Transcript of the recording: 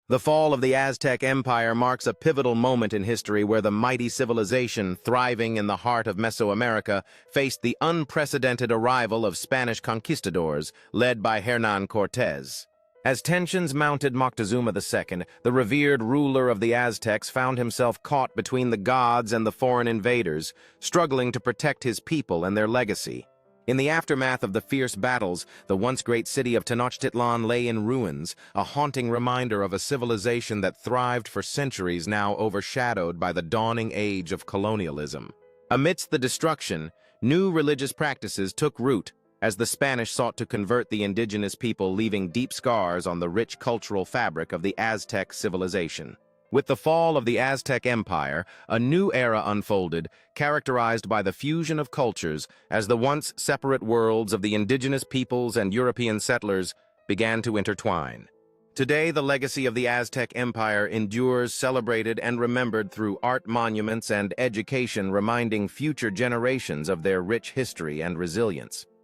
The fall of the Aztec Empire marks a pivotal moment in history where the mighty civilization, thriving in the heart of Mesoamerica, faced the unprecedented arrival of Spanish conquistadors, led by Hernán Cortés. As tensions mounted, Moctezuma II, the revered ruler of the Aztecs, found himself caught between the gods and the foreign invaders, struggling to protect his people and their legacy. In the aftermath of the fierce battles, the once great city of Tenochtitlan lay in ruins, a haunting reminder of a civilization that thrived for centuries, now overshadowed by the dawning age of colonialism. Amidst the destruction, new religious practices took root as the Spanish sought to convert the indigenous people, leaving deep scars on the rich cultural fabric of the Aztec civilization. With the fall of the Aztec Empire, a new era unfolded, characterized by the fusion of cultures as the once separate worlds of the indigenous peoples and European settlers began to intertwine. Today, the legacy of the Aztec Empire endures, celebrated and remembered through art monuments and education, reminding future generations of their rich history and resilience.